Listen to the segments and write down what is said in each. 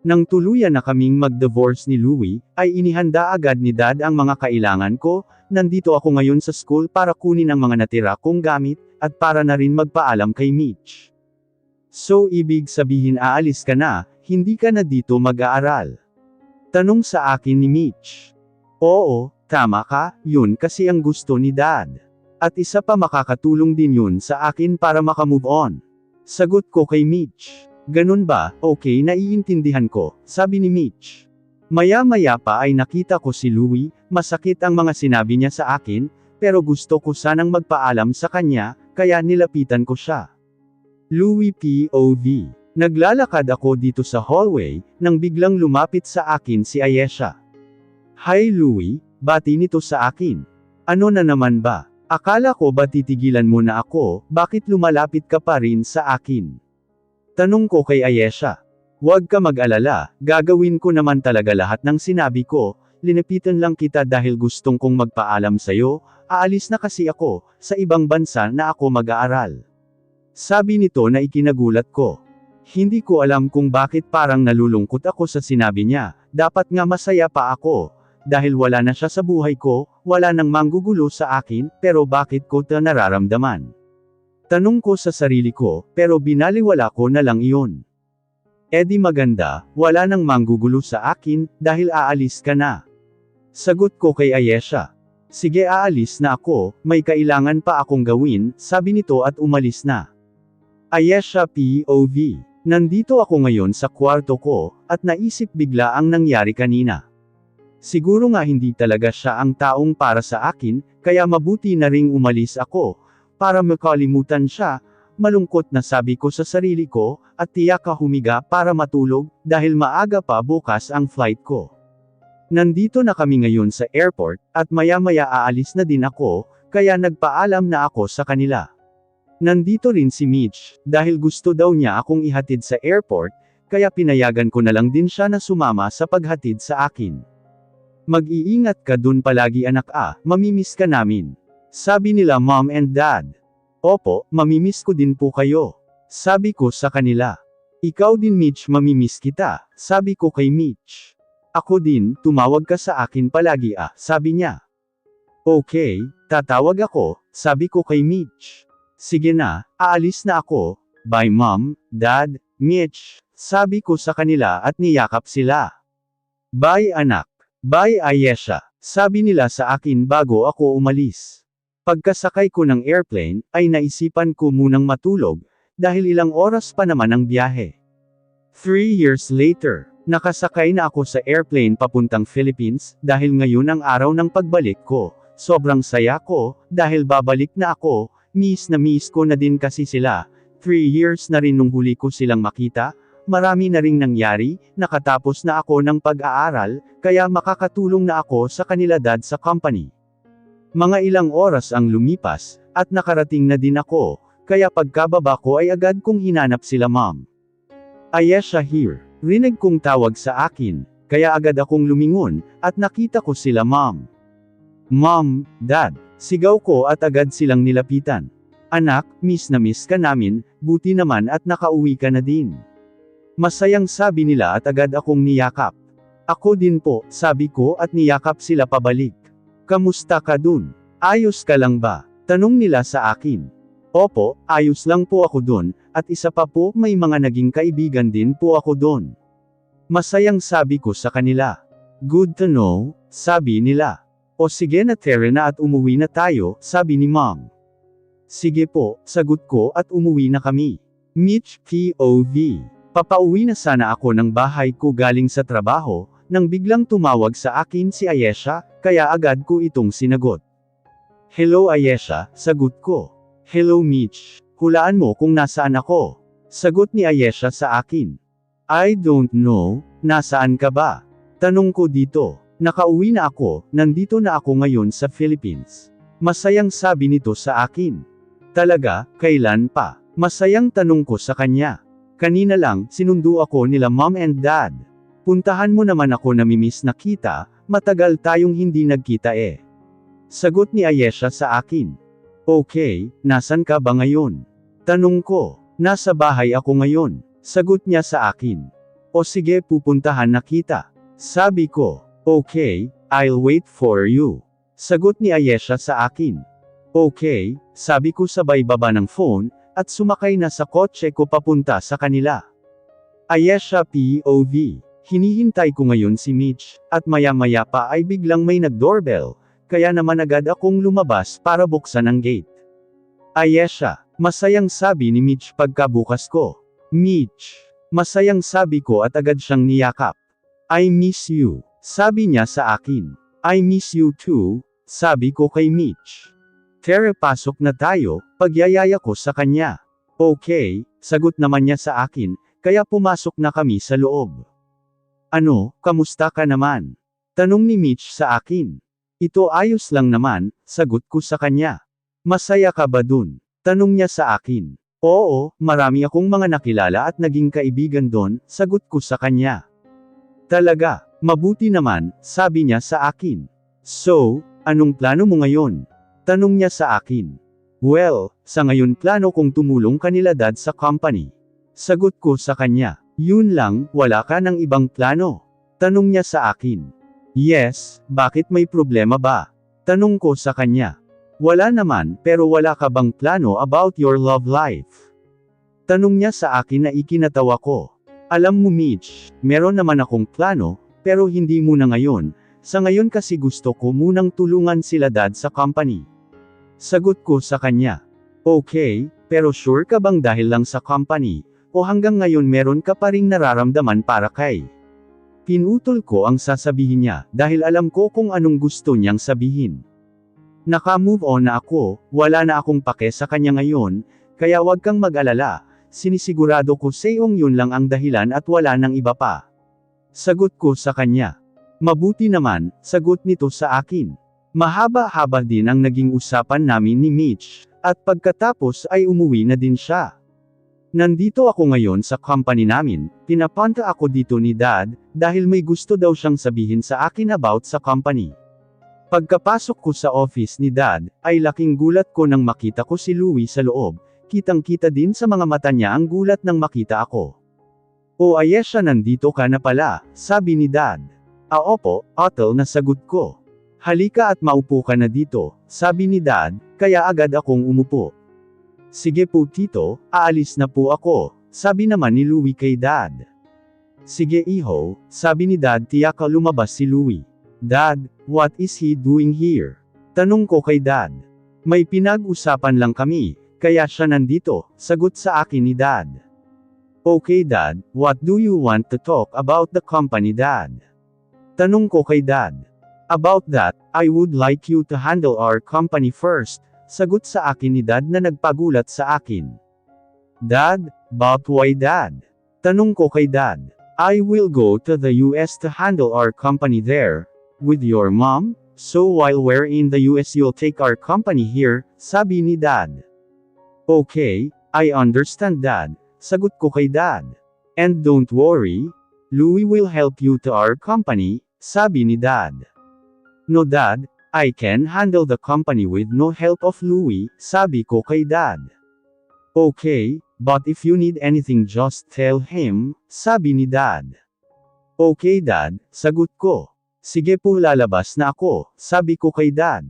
Nang tuluyan na kaming mag-divorce ni Louie, ay inihanda agad ni Dad ang mga kailangan ko. Nandito ako ngayon sa school para kunin ang mga natira kong gamit, at para na rin magpaalam kay Mitch. So ibig sabihin aalis ka na, hindi ka na dito mag-aaral? Tanong sa akin ni Mitch. Oo, tama ka, yun kasi ang gusto ni Dad. At isa pa makakatulong din yun sa akin para makamove on. Sagot ko kay Mitch. Ganun ba? Okay, naiintindihan ko, sabi ni Mitch. Maya-maya pa ay nakita ko si Louie, masakit ang mga sinabi niya sa akin, pero gusto ko sanang magpaalam sa kanya, kaya nilapitan ko siya. Louie POV. Naglalakad ako dito sa hallway, nang biglang lumapit sa akin si Ayesha. Hi Louie, bati nito sa akin. Ano na naman ba? Akala ko ba titigilan mo na ako, bakit lumalapit ka pa rin sa akin? Tanong ko kay Ayesha. Huwag ka mag-alala, gagawin ko naman talaga lahat ng sinabi ko, linipitan lang kita dahil gustong kong magpaalam sa'yo, aalis na kasi ako, sa ibang bansa na ako mag-aaral. Sabi nito na ikinagulat ko. Hindi ko alam kung bakit parang nalulungkot ako sa sinabi niya, dapat nga masaya pa ako, dahil wala na siya sa buhay ko, wala nang manggugulo sa akin, pero bakit ko ito nararamdaman? Tanong ko sa sarili ko, pero binaliwala ko na lang iyon. Di maganda, wala nang manggugulo sa akin, dahil aalis ka na. Sagot ko kay Ayesha. Sige aalis na ako, may kailangan pa akong gawin, sabi nito at umalis na. Ayesha POV. Nandito ako ngayon sa kwarto ko, at naisip bigla ang nangyari kanina. Siguro nga hindi talaga siya ang taong para sa akin, kaya mabuti na ring umalis ako, para makalimutan siya. Malungkot na sabi ko sa sarili ko, at tiyak ka humiga para matulog, dahil maaga pa bukas ang flight ko. Nandito na kami ngayon sa airport, at maya-maya aalis na din ako, kaya nagpaalam na ako sa kanila. Nandito rin si Mitch, dahil gusto daw niya akong ihatid sa airport, kaya pinayagan ko na lang din siya na sumama sa paghatid sa akin. Mag-iingat ka dun palagi anak mamimiss ka namin. Sabi nila Mom and Dad. Opo, mamimiss ko din po kayo. Sabi ko sa kanila. Ikaw din Mitch, mamimiss kita, sabi ko kay Mitch. Ako din, tumawag ka sa akin palagi sabi niya. Okay, tatawag ako, sabi ko kay Mitch. Sige na, aalis na ako, bye Mom, Dad, Mitch, sabi ko sa kanila at niyakap sila. Bye anak, bye Ayesha, sabi nila sa akin bago ako umalis. Pagkasakay ko ng airplane, ay naisipan ko munang matulog, dahil ilang oras pa naman ang biyahe. 3 years later, nakasakay na ako sa airplane papuntang Philippines, dahil ngayon ang araw ng pagbalik ko. Sobrang saya ko, dahil babalik na ako, miss ko na din kasi sila. 3 years na rin nung huli ko silang makita, marami na ring nangyari, nakatapos na ako ng pag-aaral, kaya makakatulong na ako sa kanila dad sa company. Mga ilang oras ang lumipas, at nakarating na din ako, kaya pagkababa ko ay agad kong hinanap sila Mom. Ayesha here, rinig kong tawag sa akin, kaya agad akong lumingon, at nakita ko sila Mom. Mom, Dad, sigaw ko at agad silang nilapitan. Anak, miss ka namin, buti naman at nakauwi ka na din. Masayang sabi nila at agad akong niyakap. Ako din po, sabi ko at niyakap sila pabalik. Kamusta ka dun? Ayos ka lang ba? Tanong nila sa akin. Opo, ayos lang po ako dun, at isa pa po may mga naging kaibigan din po ako dun. Masayang sabi ko sa kanila. Good to know, sabi nila. O sige na tara na at umuwi na tayo, sabi ni Mom. Sige po, sagot ko at umuwi na kami. Mitch POV. Papauwi na sana ako ng bahay ko galing sa trabaho, nang biglang tumawag sa akin si Ayesha, kaya agad ko itong sinagot. Hello Ayesha, sagot ko. Hello Mitch, hulaan mo kung nasaan ako. Sagot ni Ayesha sa akin. I don't know, nasaan ka ba? Tanong ko dito. Nakauwi na ako, nandito na ako ngayon sa Philippines. Masayang sabi nito sa akin. Talaga, kailan pa? Masayang tanong ko sa kanya. Kanina lang, sinundo ako nila Mom and Dad. Puntahan mo naman ako, namimiss na kita, matagal tayong hindi nagkita Sagot ni Ayesha sa akin. Okay, nasan ka ba ngayon? Tanong ko. Nasa bahay ako ngayon. Sagot niya sa akin. O sige, pupuntahan na kita. Sabi ko, okay, I'll wait for you. Sagot ni Ayesha sa akin. Okay, sabi ko sabay baba ng phone, at sumakay na sa kotse ko papunta sa kanila. Ayesha POV. Hinihintay ko ngayon si Mitch, at maya-maya pa ay biglang may nag-doorbell, kaya naman agad akong lumabas para buksan ang gate. Ayesha, masayang sabi ni Mitch pagkabukas ko. Mitch, masayang sabi ko at agad siyang niyakap. I miss you, sabi niya sa akin. I miss you too, sabi ko kay Mitch. Tere, pasok na tayo, pagyayaya ko sa kanya. Okay, sagot naman niya sa akin, kaya pumasok na kami sa loob. Ano, kamusta ka naman? Tanong ni Mitch sa akin. Ito ayos lang naman, sagot ko sa kanya. Masaya ka ba dun? Tanong niya sa akin. Oo, marami akong mga nakilala at naging kaibigan doon, sagot ko sa kanya. Talaga, mabuti naman, sabi niya sa akin. So, anong plano mo ngayon? Tanong niya sa akin. Well, sa ngayon plano kong tumulong kanila dad sa company. Sagot ko sa kanya. Yun lang, wala ka ng ibang plano? Tanong niya sa akin. Yes, bakit may problema ba? Tanong ko sa kanya. Wala naman, pero wala ka bang plano about your love life? Tanong niya sa akin na ikinatawa ko. Alam mo Mitch, meron naman akong plano, pero hindi muna ngayon, sa ngayon kasi gusto ko munang tulungan sila dad sa company. Sagot ko sa kanya. Okay, pero sure ka bang dahil lang sa company, o hanggang ngayon meron ka pa ring nararamdaman para kay? Pinutol ko ang sasabihin niya, dahil alam ko kung anong gusto niyang sabihin. Naka-move on na ako, wala na akong pake sa kanya ngayon, kaya wag kang mag-alala, sinisigurado ko sa'yong yun lang ang dahilan at wala nang iba pa. Sagot ko sa kanya. Mabuti naman, sagot nito sa akin. Mahaba-haba din ang naging usapan namin ni Mitch, at pagkatapos ay umuwi na din siya. Nandito ako ngayon sa company namin, pinapunta ako dito ni Dad, dahil may gusto daw siyang sabihin sa akin about sa company. Pagkapasok ko sa office ni Dad, ay laking gulat ko nang makita ko si Louie sa loob, kitang-kita din sa mga mata niya ang gulat nang makita ako. O Ayesha, nandito ka na pala, sabi ni Dad. Opo, Otel, na sagot ko. Halika at maupo ka na dito, sabi ni Dad, kaya agad akong umupo. Sige po tito, aalis na po ako, sabi naman ni Louie kay Dad. Sige iho, sabi ni Dad. Tiyak lumabas si Louie. Dad, what is he doing here? Tanong ko kay Dad. May pinag-usapan lang kami, kaya siya nandito, sagot sa akin ni Dad. Okay Dad, what do you want to talk about the company Dad? Tanong ko kay Dad. About that, I would like you to handle our company first, sagot sa akin ni Dad na nagpagulat sa akin. Dad, but why Dad? Tanong ko kay Dad. I will go to the US to handle our company there, with your mom, so while we're in the US you'll take our company here, sabi ni Dad. Okay, I understand Dad, sagot ko kay Dad. And don't worry, Louie will help you to our company, sabi ni Dad. No Dad, I can handle the company with no help of Louie, sabi ko kay Dad. Okay, but if you need anything just tell him, sabi ni Dad. Okay Dad, sagot ko. Sige po, lalabas na ako, sabi ko kay Dad.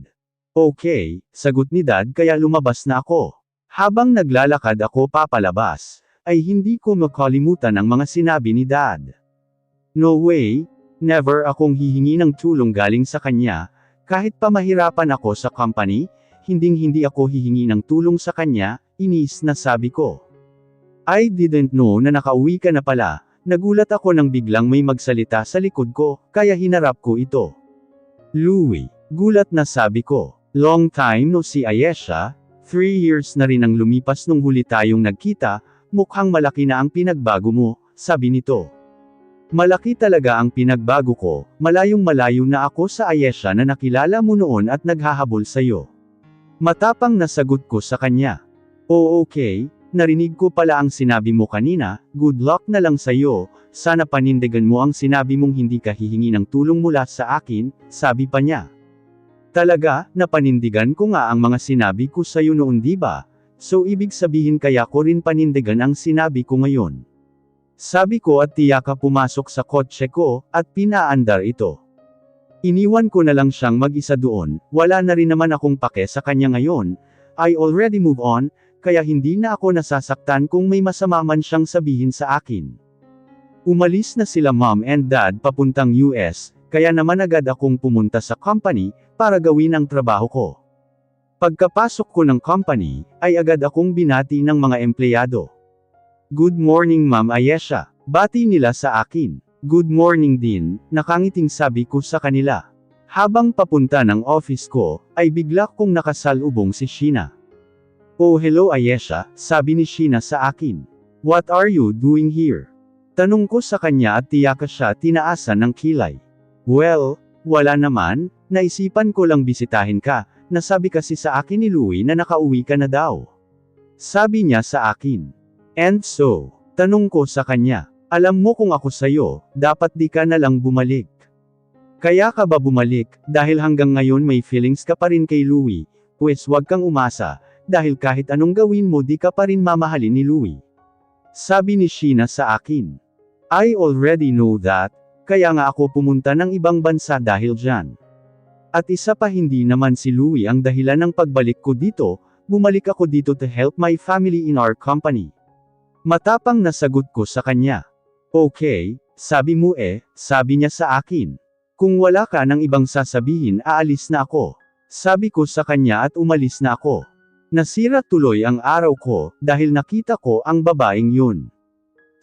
Okay, sagot ni Dad, kaya lumabas na ako. Habang naglalakad ako papalabas, ay hindi ko makalimutan ang mga sinabi ni Dad. No way, never akong hihingi ng tulong galing sa kanya. Kahit pa mahirapan ako sa company, hinding-hindi ako hihingi ng tulong sa kanya, inis na sabi ko. I didn't know na nakauwi ka na pala, nagulat ako nang biglang may magsalita sa likod ko, kaya hinarap ko ito. Louie, gulat na sabi ko. Long time no see Ayesha, 3 years na rin ang lumipas nung huli tayong nagkita, mukhang malaki na ang pinagbago mo, sabi nito. Malaki talaga ang pinagbago ko, malayong-malayo na ako sa Ayesha na nakilala mo noon at naghahabol sa'yo. Matapang na sagot ko sa kanya. Oh okay, narinig ko pala ang sinabi mo kanina, good luck na lang sa'yo, sana panindigan mo ang sinabi mong hindi ka hihingi ng tulong mula sa akin, sabi pa niya. Talaga, napanindigan ko nga ang mga sinabi ko sa'yo noon diba? So ibig sabihin kaya ko rin panindigan ang sinabi ko ngayon. Sabi ko at tiyaka pumasok sa kotse ko, at pinaandar ito. Iniwan ko na lang siyang mag-isa doon, wala na rin naman akong pake sa kanya ngayon, I already move on, kaya hindi na ako nasasaktan kung may masama man siyang sabihin sa akin. Umalis na sila mom and dad papuntang US, kaya naman agad akong pumunta sa company, para gawin ang trabaho ko. Pagkapasok ko ng company, ay agad akong binati ng mga empleyado. Good morning Ma'am Ayesha, bati nila sa akin. Good morning din, nakangiting sabi ko sa kanila. Habang papunta ng office ko, ay bigla kong nakasalubong si Sheena. Oh hello Ayesha, sabi ni Sheena sa akin. What are you doing here? Tanong ko sa kanya at tiyaka siya tinaasan ng kilay. Well, wala naman, naisipan ko lang bisitahin ka, nasabi kasi sa akin ni Louie na nakauwi ka na daw. Sabi niya sa akin. And so, tanong ko sa kanya. Alam mo kung ako sa'yo, dapat di ka na lang bumalik. Kaya ka ba bumalik, dahil hanggang ngayon may feelings ka pa rin kay Louie, pues wag kang umasa, dahil kahit anong gawin mo di ka pa rin mamahalin ni Louie. Sabi ni Sheena sa akin. I already know that, kaya nga ako pumunta ng ibang bansa dahil dyan. At isa pa hindi naman si Louie ang dahilan ng pagbalik ko dito, bumalik ako dito to help my family in our company. Matapang na sagot ko sa kanya. Okay, sabi mo sabi niya sa akin. Kung wala ka ng ibang sasabihin aalis na ako. Sabi ko sa kanya at umalis na ako. Nasira tuloy ang araw ko, dahil nakita ko ang babaeng yun.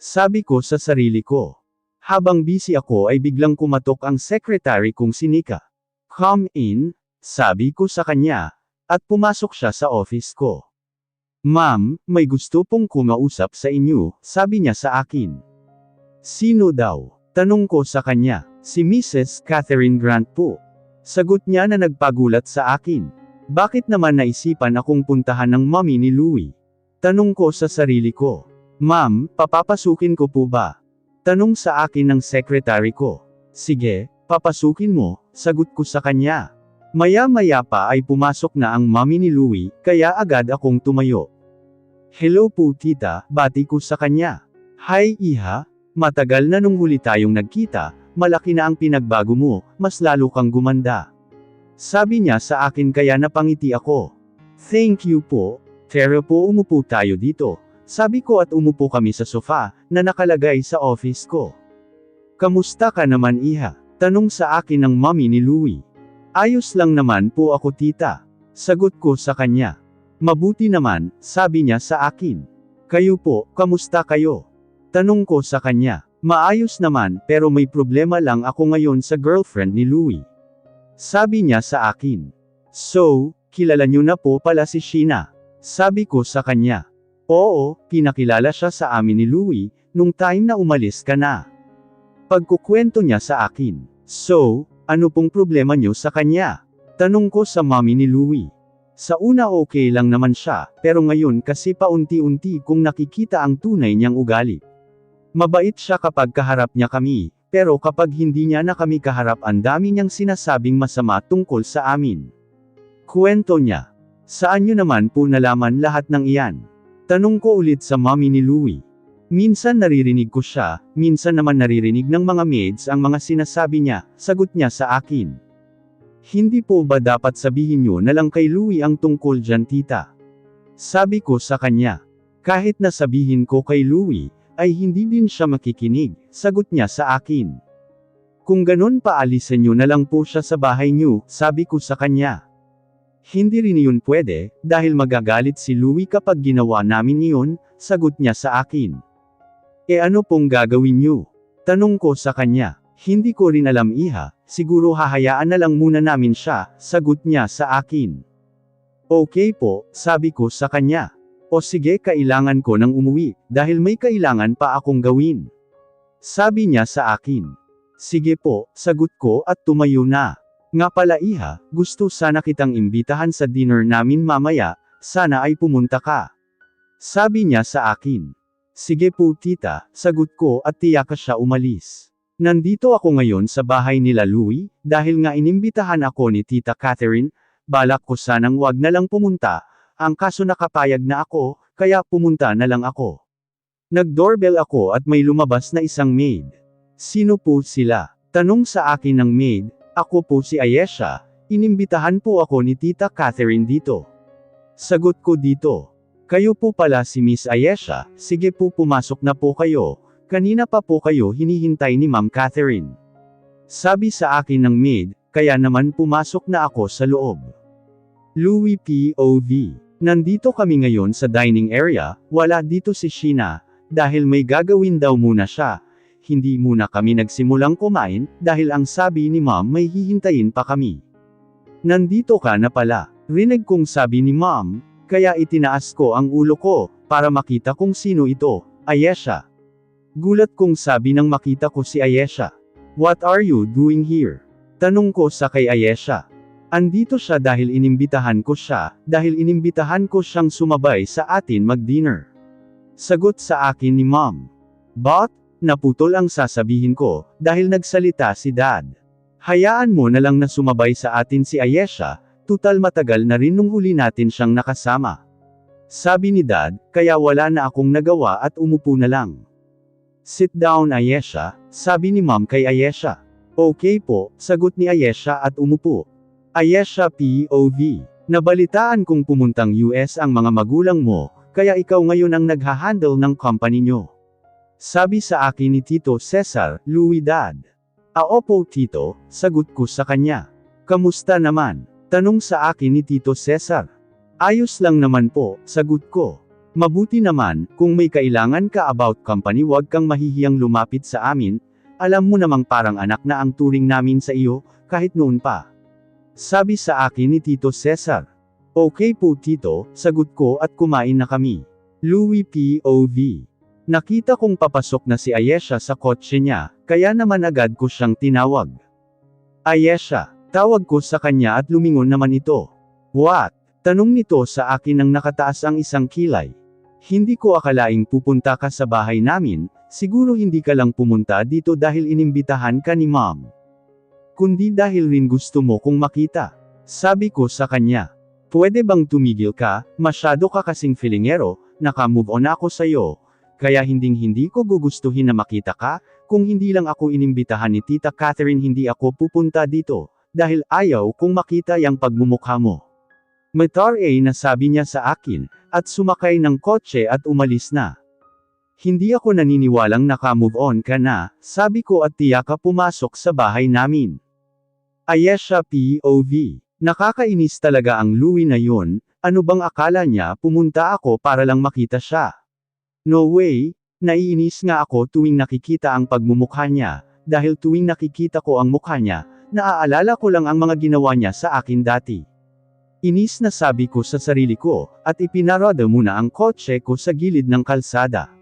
Sabi ko sa sarili ko. Habang busy ako ay biglang kumatok ang secretary kong si Nika. Come in, sabi ko sa kanya, at pumasok siya sa office ko. Ma'am, may gusto pong kumausap sa inyo, sabi niya sa akin. Sino daw? Tanong ko sa kanya. Si Mrs. Catherine Grant po. Sagot niya na nagpagulat sa akin. Bakit naman naisipan akong puntahan ng mommy ni Louie? Tanong ko sa sarili ko. Ma'am, papapasukin ko po ba? Tanong sa akin ng secretary ko. Sige, papasukin mo, sagot ko sa kanya. Maya-maya pa ay pumasok na ang mommy ni Louie, kaya agad akong tumayo. Hello po tita, bati ko sa kanya. Hi iha, matagal na nung huli tayong nagkita, malaki na ang pinagbago mo, mas lalo kang gumanda. Sabi niya sa akin kaya napangiti ako. Thank you po, tara po umupo tayo dito. Sabi ko at umupo kami sa sofa, na nakalagay sa office ko. Kamusta ka naman iha? Tanong sa akin ng mommy ni Louie. Ayos lang naman po ako tita. Sagot ko sa kanya. Mabuti naman, sabi niya sa akin. Kayo po, kamusta kayo? Tanong ko sa kanya. Maayos naman, pero may problema lang ako ngayon sa girlfriend ni Louie. Sabi niya sa akin. So, kilala niyo na po pala si Sheena. Sabi ko sa kanya. Oo, pinakilala siya sa amin ni Louie, nung time na umalis ka na. Pagkukwento niya sa akin. So, ano pong problema niyo sa kanya? Tanong ko sa mommy ni Louie. Sa una okay lang naman siya, pero ngayon kasi paunti-unti kong nakikita ang tunay niyang ugali. Mabait siya kapag kaharap niya kami, pero kapag hindi niya na kami kaharap ang dami niyang sinasabing masama tungkol sa amin. Kwento niya. Saan niyo naman po nalaman lahat ng iyan? Tanong ko ulit sa mommy ni Louie. Minsan naririnig ko siya, minsan naman naririnig ng mga maids ang mga sinasabi niya, sagot niya sa akin. Hindi po ba dapat sabihin niyo na lang kay Louie ang tungkol dyan tita? Sabi ko sa kanya. Kahit na sabihin ko kay Louie, ay hindi din siya makikinig, sagot niya sa akin. Kung ganun paalisin niyo na lang po siya sa bahay niyo, sabi ko sa kanya. Hindi rin yun pwede, dahil magagalit si Louie kapag ginawa namin iyon, sagot niya sa akin. Ano pong gagawin niyo? Tanong ko sa kanya. Hindi ko rin alam iha, siguro hahayaan na lang muna namin siya, sagot niya sa akin. Okay po, sabi ko sa kanya. O sige kailangan ko nang umuwi, dahil may kailangan pa akong gawin. Sabi niya sa akin. Sige po, sagot ko at tumayo na. Nga pala iha, gusto sana kitang imbitahan sa dinner namin mamaya, sana ay pumunta ka. Sabi niya sa akin. Sige po tita, sagot ko at tiyak siya umalis. Nandito ako ngayon sa bahay nila Louie, dahil nga inimbitahan ako ni Tita Catherine, balak ko sanang wag na lang pumunta, ang kaso nakapayag na ako, kaya pumunta na lang ako. Nag-doorbell ako at may lumabas na isang maid. Sino po sila? Tanong sa akin ng maid. Ako po si Ayesha, inimbitahan po ako ni Tita Catherine dito. Sagot ko dito. Kayo po pala si Miss Ayesha, sige po pumasok na po kayo, kanina pa po kayo hinihintay ni Ma'am Catherine. Sabi sa akin ng maid, kaya naman pumasok na ako sa loob. Louie POV. Nandito kami ngayon sa dining area, wala dito si Sheena, dahil may gagawin daw muna siya. Hindi muna kami nagsimulang kumain, dahil ang sabi ni Ma'am may hihintayin pa kami. Nandito ka na pala, rinig kong sabi ni Ma'am, kaya itinaas ko ang ulo ko, para makita kung sino ito, Ayesha. Gulat kong sabi nang makita ko si Ayesha. What are you doing here? Tanong ko sa kay Ayesha. Andito siya dahil inimbitahan ko siya, dahil inimbitahan ko siyang sumabay sa atin mag-dinner. Sagot sa akin ni Ma'am. But, naputol ang sasabihin ko, dahil nagsalita si Dad. Hayaan mo na lang na sumabay sa atin si Ayesha, tutal matagal na rin nung huli natin siyang nakasama. Sabi ni Dad, kaya wala na akong nagawa at umupo na lang. Sit down Ayesha, sabi ni Ma'am kay Ayesha. Okay po, sagot ni Ayesha at umupo. Ayesha POV. Nabalitaan kong pumuntang US ang mga magulang mo, kaya ikaw ngayon ang naghahandle ng company nyo. Sabi sa akin ni Tito Cesar, Louie Dad. Opo Tito, sagot ko sa kanya. Kamusta naman? Tanong sa akin ni Tito Cesar. Ayos lang naman po, sagot ko. Mabuti naman, kung may kailangan ka about company wag kang mahihiyang lumapit sa amin, alam mo namang parang anak na ang turing namin sa iyo, kahit noon pa. Sabi sa akin ni Tito Cesar. Okay po Tito, sagot ko at kumain na kami. Louie POV. Nakita kong papasok na si Ayesha sa kotse niya, kaya naman agad ko siyang tinawag. Ayesha, tawag ko sa kanya at lumingon naman ito. What? Tanong nito sa akin nang nakataas ang isang kilay. Hindi ko akalaing pupunta ka sa bahay namin, siguro hindi ka lang pumunta dito dahil inimbitahan ka ni Mom. Kundi dahil rin gusto mo kong makita. Sabi ko sa kanya. Pwede bang tumigil ka, masyado ka kasing filingero, naka-move on ako sa'yo. Kaya hindi ko gugustuhin na makita ka, kung hindi lang ako inimbitahan ni Tita Catherine hindi ako pupunta dito, dahil ayaw kong makita yang pagmumukha mo. Matar na sabi niya sa akin, at sumakay ng kotse at umalis na. Hindi ako naniniwalang naka-move on ka na, sabi ko at tiyak ka pumasok sa bahay namin. Ayesha POV. Nakakainis talaga ang Louie na yun, ano bang akala niya pumunta ako para lang makita siya? No way, naiinis nga ako tuwing nakikita ang pagmumukha niya, dahil tuwing nakikita ko ang mukha niya, naaalala ko lang ang mga ginawa niya sa akin dati. Inis na sabi ko sa sarili ko, at ipinarada muna ang kotse ko sa gilid ng kalsada.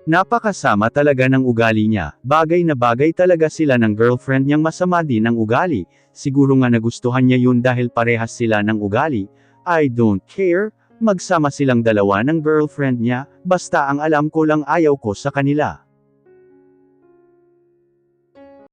Napakasama talaga ng ugali niya, bagay na bagay talaga sila ng girlfriend niyang masama din ang ugali, siguro nga nagustuhan niya yun dahil parehas sila ng ugali, I don't care, magsama silang dalawa ng girlfriend niya, basta ang alam ko lang ayaw ko sa kanila.